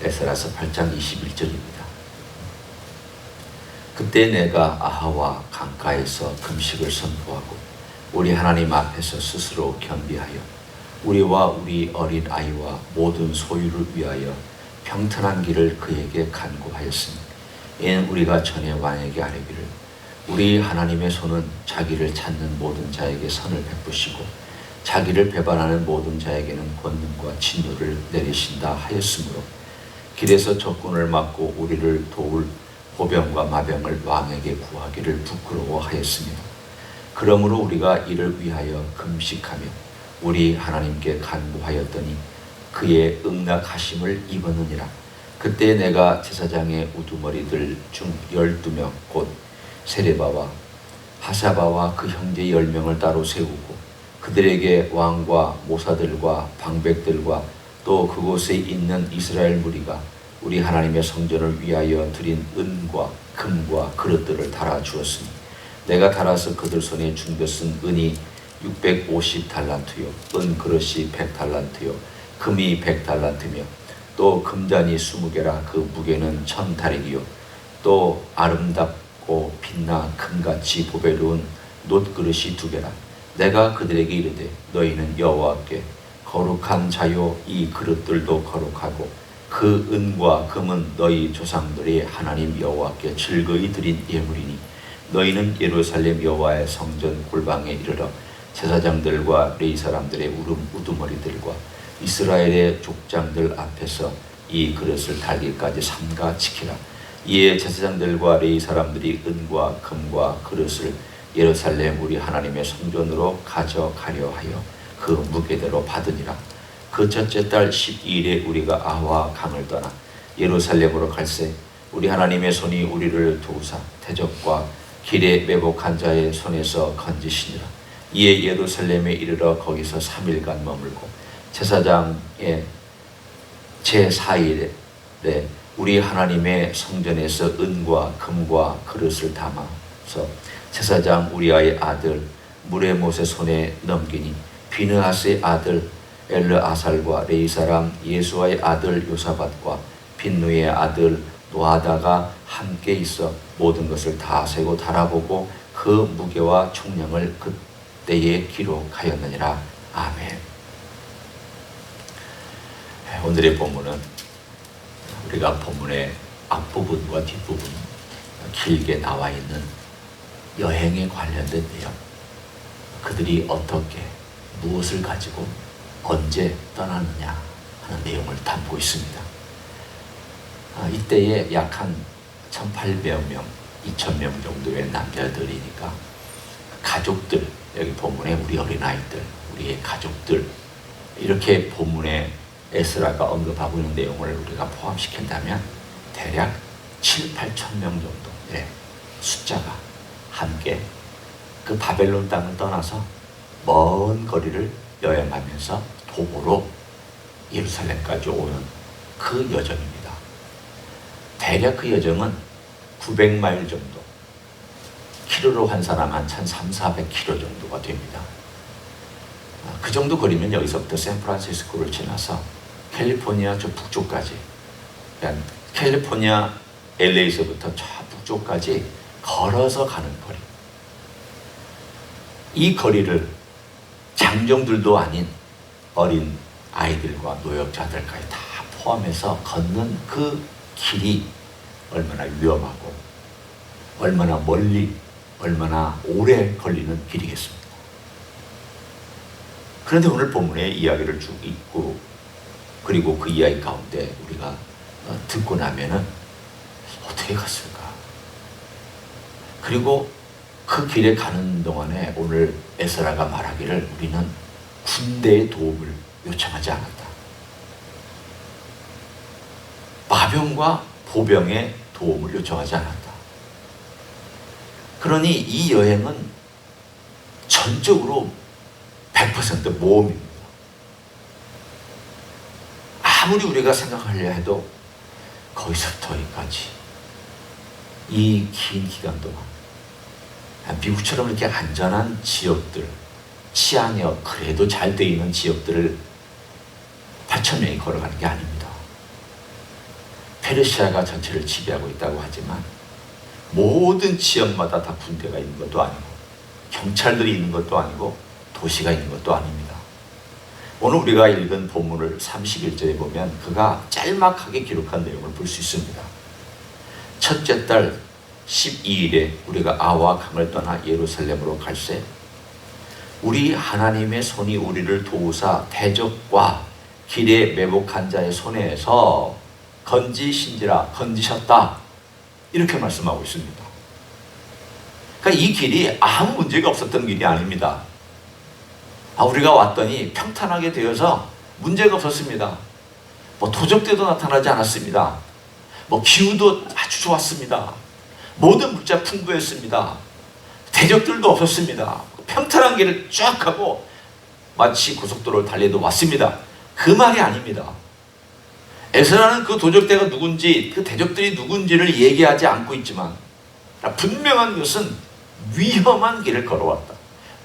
에스라서 8장 21절입니다. 그때 내가 아하와 강가에서 금식을 선포하고 우리 하나님 앞에서 스스로 겸비하여 우리와 우리 어린 아이와 모든 소유를 위하여 평탄한 길을 그에게 간구하였으니 이는 우리가 전에 왕에게 아뢰기를 우리 하나님의 손은 자기를 찾는 모든 자에게 선을 베푸시고 자기를 배반하는 모든 자에게는 권능과 진노를 내리신다 하였으므로 길에서 적군을 막고 우리를 도울 보병과 마병을 왕에게 구하기를 부끄러워하였으며 그러므로 우리가 이를 위하여 금식하며 우리 하나님께 간구하였더니 그의 응낙하심을 입었느니라. 그때 내가 제사장의 우두머리들 중 12명 곧 세레바와 하사바와 그 형제 10명을 따로 세우고 그들에게 왕과 모사들과 방백들과 또 그곳에 있는 이스라엘 무리가 우리 하나님의 성전을 위하여 드린 은과 금과 그릇들을 달아주었으니 내가 달아서 그들 손에 준 것은 은이 650달란트요 은그릇이 100달란트요 금이 100달란트며 또 금잔이 20개라 그 무게는 1000다릭이요 또 아름답고 빛나 금같이 보배로운 놋그릇이 2개라. 내가 그들에게 이르되 너희는 여호와께 거룩한 자요 이 그릇들도 거룩하고 그 은과 금은 너희 조상들이 하나님 여호와께 즐거이 드린 예물이니 너희는 예루살렘 여호와의 성전 골방에 이르러 제사장들과 레위 사람들의 우두머리들과 이스라엘의 족장들 앞에서 이 그릇을 달기까지 삼가 지키라. 이에 제사장들과 레위 사람들이 은과 금과 그릇을 예루살렘 우리 하나님의 성전으로 가져가려 하여 그 무게대로 받으니라. 그 첫째 달 12일에 우리가 아와 강을 떠나 예루살렘으로 갈새 우리 하나님의 손이 우리를 도우사 대적과 길에 매복한 자의 손에서 건지시니라. 이에 예루살렘에 이르러 거기서 3일간 머물고 제사장의 제4일에 우리 하나님의 성전에서 은과 금과 그릇을 담아서 제사장 우리아의 아들 무레못의 손에 넘기니 비느하스의 아들 엘르아살과 레위 사람 예수아의 아들 요사밧과 빈누의 아들 노아다가 함께 있어 모든 것을 다 세고 달아보고 그 무게와 총량을 그때에 기록하였느니라. 아멘. 오늘의 본문은 우리가 본문의 앞부분과 뒷부분 길게 나와 있는 여행에 관련된 내용, 그들이 어떻게 무엇을 가지고 언제 떠나느냐 하는 내용을 담고 있습니다. 이때에 약 한 1800명, 2000명 정도의 남자들이니까 가족들, 여기 본문에 우리 어린아이들, 우리의 가족들, 이렇게 본문에 에스라가 언급하고 있는 내용을 우리가 포함시킨다면 대략 7, 8천 명 정도의 숫자가 함께 그 바벨론 땅을 떠나서 먼 거리를 여행하면서 도보로 예루살렘까지 오는 그 여정입니다. 대략 그 여정은 900마일 정도, 키로로 환산하면 한 1300-400km 정도가 됩니다. 그 정도 거리면 여기서부터 샌프란시스코를 지나서 캘리포니아 저 북쪽까지, 그러니까 캘리포니아 LA에서부터 저 북쪽까지 걸어서 가는 거리. 이 거리를 장정들도 아닌 어린 아이들과 노약자들까지 다 포함해서 걷는 그 길이 얼마나 위험하고 얼마나 멀리 얼마나 오래 걸리는 길이겠습니까? 그런데 오늘 본문의 이야기를 쭉 읽고 그리고 그 이야기 가운데 우리가 듣고 나면은 어떻게 갔을까? 그리고 그 길에 가는 동안에 오늘 에스라가 말하기를 우리는 군대의 도움을 요청하지 않았다. 마병과 보병의 도움을 요청하지 않았다. 그러니 이 여행은 전적으로 100% 모험입니다. 아무리 우리가 생각하려 해도 거기서부터 여기까지 이 긴 기간 동안 미국처럼 이렇게 안전한 지역들, 치안이 그래도 잘 돼 있는 지역들을 8,000명이 걸어가는 게 아닙니다. 페르시아가 전체를 지배하고 있다고 하지만 모든 지역마다 다 군대가 있는 것도 아니고 경찰들이 있는 것도 아니고 도시가 있는 것도 아닙니다. 오늘 우리가 읽은 본문을 31절에 보면 그가 짤막하게 기록한 내용을 볼 수 있습니다. 첫째 달 12일에 우리가 아와 강을 떠나 예루살렘으로 갈새 우리 하나님의 손이 우리를 도우사 대적과 길에 매복한 자의 손에서 건지셨다. 이렇게 말씀하고 있습니다. 그러니까 이 길이 아무 문제가 없었던 길이 아닙니다. 우리가 왔더니 평탄하게 되어서 문제가 없었습니다. 도적대도 나타나지 않았습니다. 기후도 아주 좋았습니다. 모든 물자 풍부했습니다. 대적들도 없었습니다. 평탄한 길을 쫙 하고 마치 고속도로를 달려도 왔습니다. 그 말이 아닙니다. 에스라는 그 도적대가 누군지 그 대적들이 누군지를 얘기하지 않고 있지만 분명한 것은 위험한 길을 걸어왔다.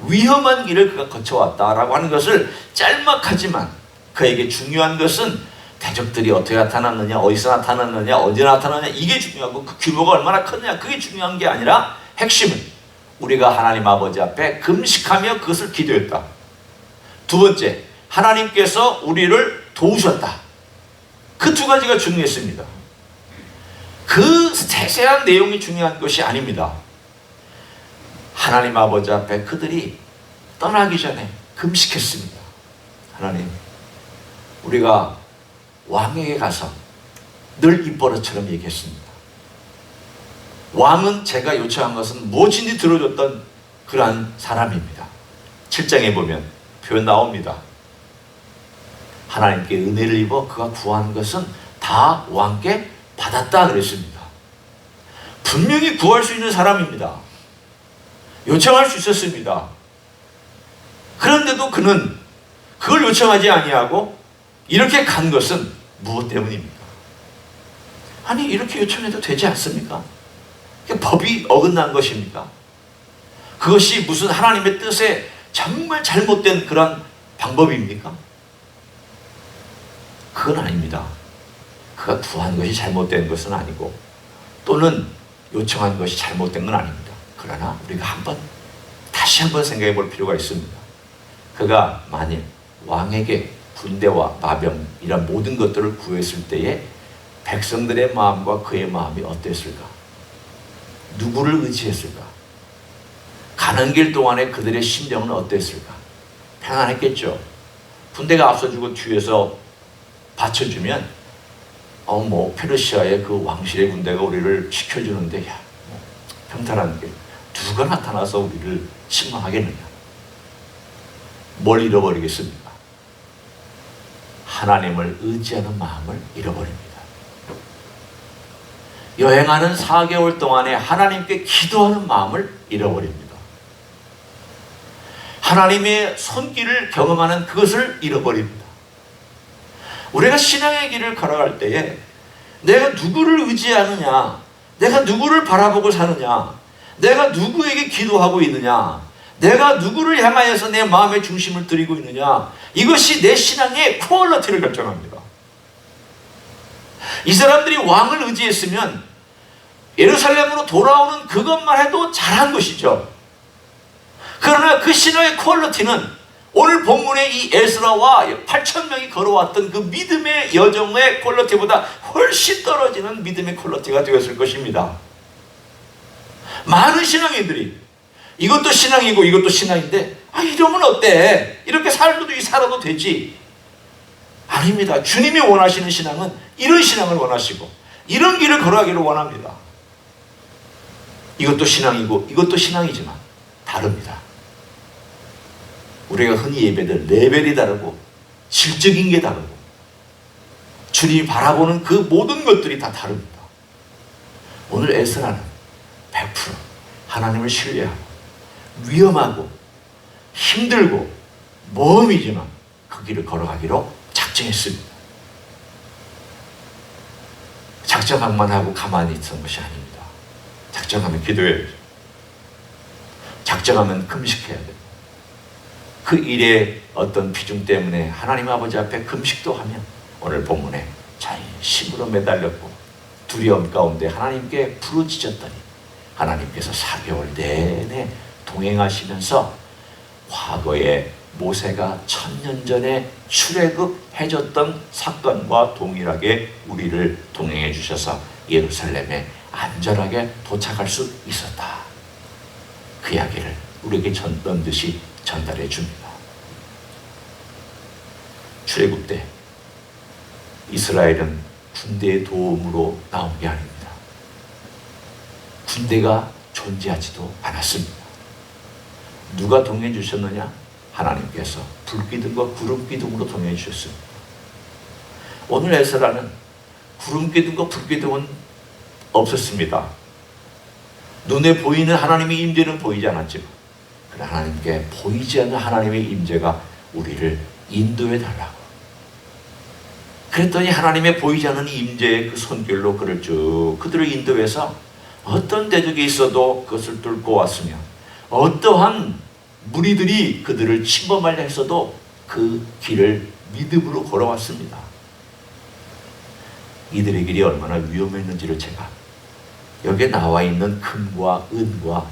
위험한 길을 그가 거쳐왔다라고 하는 것을 짤막하지만 그에게 중요한 것은 대적들이 어떻게 나타났느냐, 어디서 나타났느냐, 언제 나타났느냐 이게 중요하고 그 규모가 얼마나 컸느냐 그게 중요한 게 아니라 핵심은 우리가 하나님 아버지 앞에 금식하며 그것을 기도했다. 두 번째, 하나님께서 우리를 도우셨다. 그 두 가지가 중요했습니다. 그 세세한 내용이 중요한 것이 아닙니다. 하나님 아버지 앞에 그들이 떠나기 전에 금식했습니다. 하나님, 우리가 왕에게 가서 늘 입버릇처럼 얘기했습니다. 왕은 제가 요청한 것은 뭐든지 들어줬던 그러한 사람입니다. 7장에 보면 표현 나옵니다. 하나님께 은혜를 입어 그가 구한 것은 다 왕께 받았다 그랬습니다. 분명히 구할 수 있는 사람입니다. 요청할 수 있었습니다. 그런데도 그는 그걸 요청하지 아니하고 이렇게 간 것은 무엇 때문입니까? 아니 이렇게 요청해도 되지 않습니까? 법이 어긋난 것입니까? 그것이 무슨 하나님의 뜻에 정말 잘못된 그런 방법입니까? 그건 아닙니다. 그가 구한 것이 잘못된 것은 아니고 또는 요청한 것이 잘못된 건 아닙니다. 그러나 우리가 다시 한번 생각해 볼 필요가 있습니다. 그가 만일 왕에게 군대와 마병 이런 모든 것들을 구했을 때에 백성들의 마음과 그의 마음이 어땠을까? 누구를 의지했을까? 가는 길 동안에 그들의 심정은 어땠을까? 편안했겠죠. 군대가 앞서주고 뒤에서 받쳐주면 페르시아의 그 왕실의 군대가 우리를 지켜주는데 평탄한 길 누가 나타나서 우리를 침망하겠느냐? 뭘 잃어버리겠습니까? 하나님을 의지하는 마음을 잃어버립니다. 여행하는 4개월 동안에 하나님께 기도하는 마음을 잃어버립니다. 하나님의 손길을 경험하는 그것을 잃어버립니다. 우리가 신앙의 길을 걸어갈 때에 내가 누구를 의지하느냐, 내가 누구를 바라보고 사느냐, 내가 누구에게 기도하고 있느냐, 내가 누구를 향하여서 내 마음의 중심을 드리고 있느냐, 이것이 내 신앙의 퀄리티를 결정합니다. 이 사람들이 왕을 의지했으면 예루살렘으로 돌아오는 그것만 해도 잘한 것이죠. 그러나 그 신앙의 퀄리티는 오늘 본문의 이 에스라와 8,000명이 걸어왔던 그 믿음의 여정의 퀄리티보다 훨씬 떨어지는 믿음의 퀄리티가 되었을 것입니다. 많은 신앙인들이 이것도 신앙이고 이것도 신앙인데 이러면 어때? 이렇게 살아도 되지. 아닙니다. 주님이 원하시는 신앙은 이런 신앙을 원하시고 이런 길을 걸어가기를 원합니다. 이것도 신앙이고 이것도 신앙이지만 다릅니다. 우리가 흔히 예배될 레벨이 다르고 질적인 게 다르고 주님이 바라보는 그 모든 것들이 다 다릅니다. 오늘 에스라는 100% 하나님을 신뢰하고 위험하고 힘들고 모험이지만 그 길을 걸어가기로 작정했습니다. 작정만 하고 가만히 있던 것이 아닙니다. 작정하면 기도해야죠. 작정하면 금식해야 돼요. 그 일의 어떤 비중 때문에 하나님 아버지 앞에 금식도 하면 오늘 본문에 자기 힘으로 매달렸고 두려움 가운데 하나님께 부르짖었더니 하나님께서 4개월 내내 동행하시면서 과거에 모세가 1000년 전에 출애굽해줬던 사건과 동일하게 우리를 동행해 주셔서 예루살렘에 안전하게 도착할 수 있었다. 그 이야기를 우리에게 던듯이 전달해 줍니다. 출애굽 때 이스라엘은 군대의 도움으로 나온 게 아닙니다. 군대가 존재하지도 않았습니다. 누가 동행해 주셨느냐? 하나님께서 불기둥과 구름기둥으로 동행해 주셨습니다. 오늘 에스라는 구름기둥과 불기둥은 없었습니다. 눈에 보이는 하나님의 임재는 보이지 않았지만 그러나 하나님께 보이지 않는 하나님의 임재가 우리를 인도해 달라고. 그랬더니 하나님의 보이지 않는 임재의 그 손길로 그를 쭉 그들을 인도해서 어떤 대적이 있어도 그것을 뚫고 왔으며 어떠한 무리들이 그들을 침범하려 했어도 그 길을 믿음으로 걸어왔습니다. 이들의 길이 얼마나 위험했는지를 제가 여기에 나와 있는 금과 은과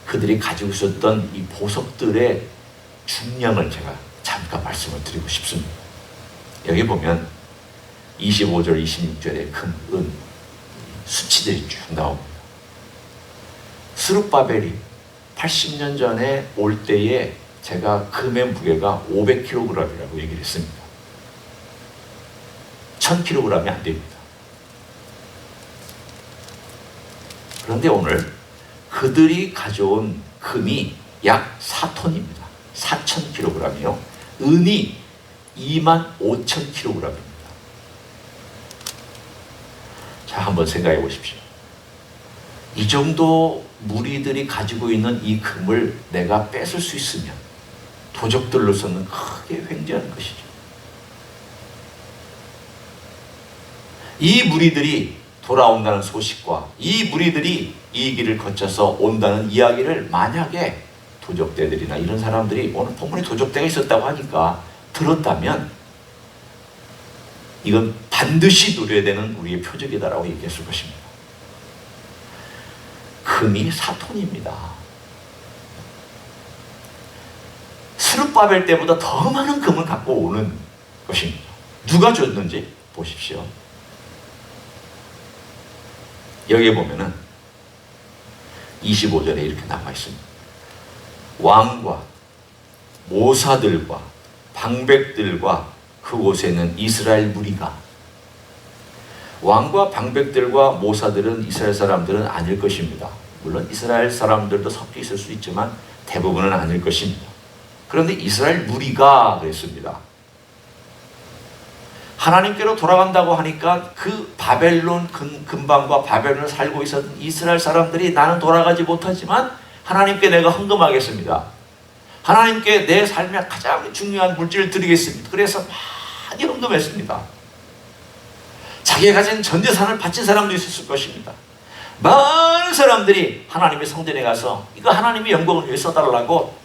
그들이 가지고 있었던 이 보석들의 중량을 제가 잠깐 말씀을 드리고 싶습니다. 여기 보면 25절, 26절에 금, 은 수치들이 쭉 나옵니다. 스룹바벨이 80년 전에 올 때에 제가 금의 무게가 500kg이라고 얘기를 했습니다. 1000kg이 안 됩니다. 그런데 오늘 그들이 가져온 금이 약 4톤입니다. 4000kg이요. 은이 25,000kg입니다. 자, 한번 생각해 보십시오. 이 정도 무리들이 가지고 있는 이 금을 내가 뺏을 수 있으면 도적들로서는 크게 횡재하는 것이죠. 이 무리들이 돌아온다는 소식과 이 무리들이 이 길을 거쳐서 온다는 이야기를 만약에 도적대들이나 이런 사람들이 오늘 본문에 도적대가 있었다고 하니까 들었다면 이건 반드시 누려야 되는 우리의 표적이다라고 얘기했을 것입니다. 금이 4톤입니다. 스룹바벨 때보다 더 많은 금을 갖고 오는 것입니다. 누가 줬는지 보십시오. 여기에 보면은 25절에 이렇게 나와 있습니다. 왕과 모사들과 방백들과 그곳에는 이스라엘 무리가. 왕과 방백들과 모사들은 이스라엘 사람들은 아닐 것입니다. 물론 이스라엘 사람들도 섞여 있을 수 있지만 대부분은 아닐 것입니다. 그런데 이스라엘 무리가 그랬습니다. 하나님께로 돌아간다고 하니까 그 바벨론 근방과 바벨론을 살고 있었던 이스라엘 사람들이 나는 돌아가지 못하지만 하나님께 내가 헌금하겠습니다. 하나님께 내 삶의 가장 중요한 물질을 드리겠습니다. 그래서 많이 헌금했습니다. 자기가 가진 전 재산을 바친 사람도 있었을 것입니다. 많은 사람들이 하나님의 성전에 가서 이거 하나님의 영광을 위해 써달라고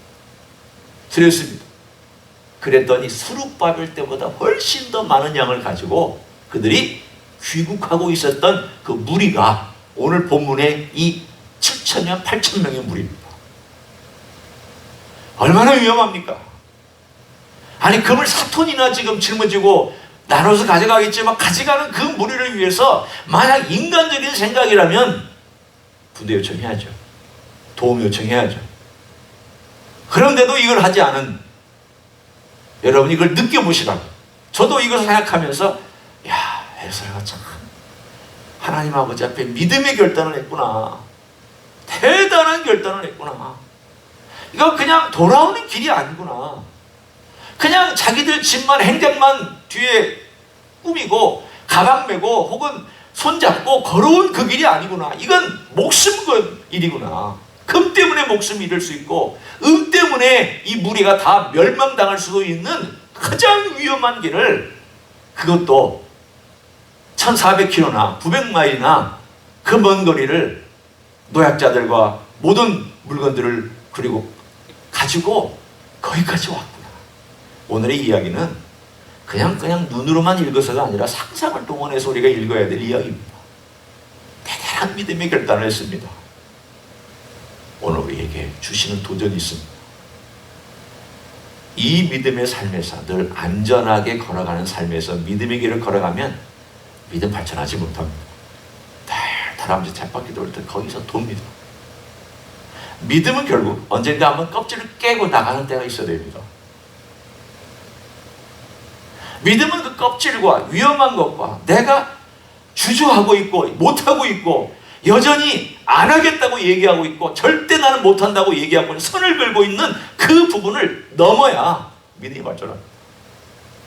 드렸습니다. 그랬더니 스룹바벨 때보다 훨씬 더 많은 양을 가지고 그들이 귀국하고 있었던 그 무리가 오늘 본문의 이 7,000명, 8,000명의 무리입니다. 얼마나 위험합니까? 아니 금을 4톤이나 지금 짊어지고 나눠서 가져가겠지만 가져가는 그 무리를 위해서 만약 인간적인 생각이라면 군대 요청해야죠. 도움 요청해야죠. 그런데도 이걸 하지 않은 여러분 이걸 느껴보시라고. 저도 이걸 생각하면서 야, 에스라가 참 하나님 아버지 앞에 믿음의 결단을 했구나. 대단한 결단을 했구나. 이거 그냥 돌아오는 길이 아니구나. 그냥 자기들 집만 행장만 뒤에 꾸미고 가방 메고 혹은 손잡고 걸어온 그 길이 아니구나. 이건 목숨 건 일이구나. 금 때문에 목숨을 잃을 수 있고 은 때문에 이 무리가 다 멸망당할 수도 있는 가장 위험한 길을 그것도 1400km나 900마일이나 그 먼 거리를 노약자들과 모든 물건들을 그리고 가지고 거기까지 왔구나. 오늘의 이야기는 그냥 눈으로만 읽어서가 아니라 상상을 동원해서 우리가 읽어야 될 이야기입니다. 위대한 믿음의 결단을 했습니다. 오늘 우리에게 주시는 도전이 있습니다. 이 믿음의 삶에서 늘 안전하게 걸어가는 삶에서 믿음의 길을 걸어가면 믿음 발전하지 못합니다. 다람쥐 쳇바퀴 돌 때 거기서 돕니다. 믿음은 결국 언젠가 한번 껍질을 깨고 나가는 때가 있어야 됩니다. 믿음은 그 껍질과 위험한 것과 내가 주저하고 있고 못하고 있고 여전히 안 하겠다고 얘기하고 있고 절대 나는 못한다고 얘기하고 있는 선을 긁고 있는 그 부분을 넘어야 믿음이 발전합니다.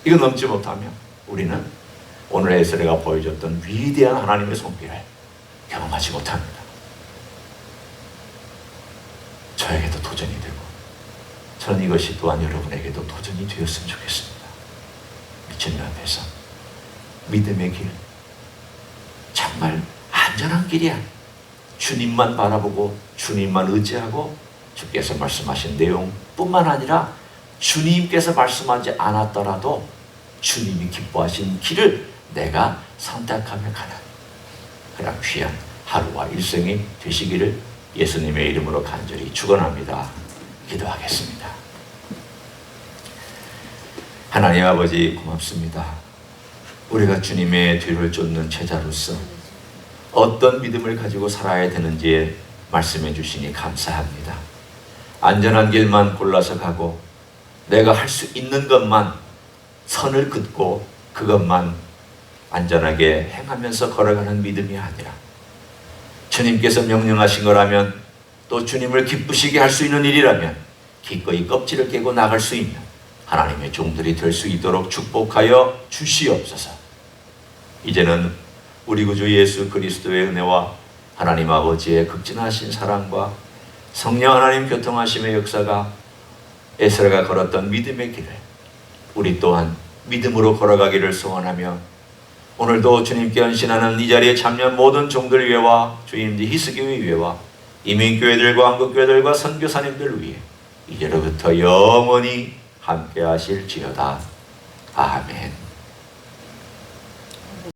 이거 넘지 못하면 우리는 오늘 에스라가 보여줬던 위대한 하나님의 손길을 경험하지 못합니다. 저에게도 도전이 되고 저는 이것이 또한 여러분에게도 도전이 되었으면 좋겠습니다. 주님 앞에서 믿음의 길, 정말 안전한 길이야. 주님만 바라보고 주님만 의지하고 주께서 말씀하신 내용뿐만 아니라 주님께서 말씀하지 않았더라도 주님이 기뻐하신 길을 내가 선택하며 가는 그런 귀한 하루와 일생이 되시기를 예수님의 이름으로 간절히 축원합니다. 기도하겠습니다. 하나님 아버지 고맙습니다. 우리가 주님의 뒤를 쫓는 제자로서 어떤 믿음을 가지고 살아야 되는지 말씀해 주시니 감사합니다. 안전한 길만 골라서 가고 내가 할 수 있는 것만 선을 긋고 그것만 안전하게 행하면서 걸어가는 믿음이 아니라 주님께서 명령하신 거라면 또 주님을 기쁘시게 할 수 있는 일이라면 기꺼이 껍질을 깨고 나갈 수 있는 하나님의 종들이 될 수 있도록 축복하여 주시옵소서. 이제는 우리 구주 예수 그리스도의 은혜와 하나님 아버지의 극진하신 사랑과 성령 하나님 교통하심의 역사가 에스라가 걸었던 믿음의 길을 우리 또한 믿음으로 걸어가기를 소원하며 오늘도 주님께 헌신하는 이 자리에 참여한 모든 종들 위해와 주임지 히스교회 위해와 이민교회들과 한국교회들과 선교사님들 위해 이제로부터 영원히 함께 하실지어다. 아멘.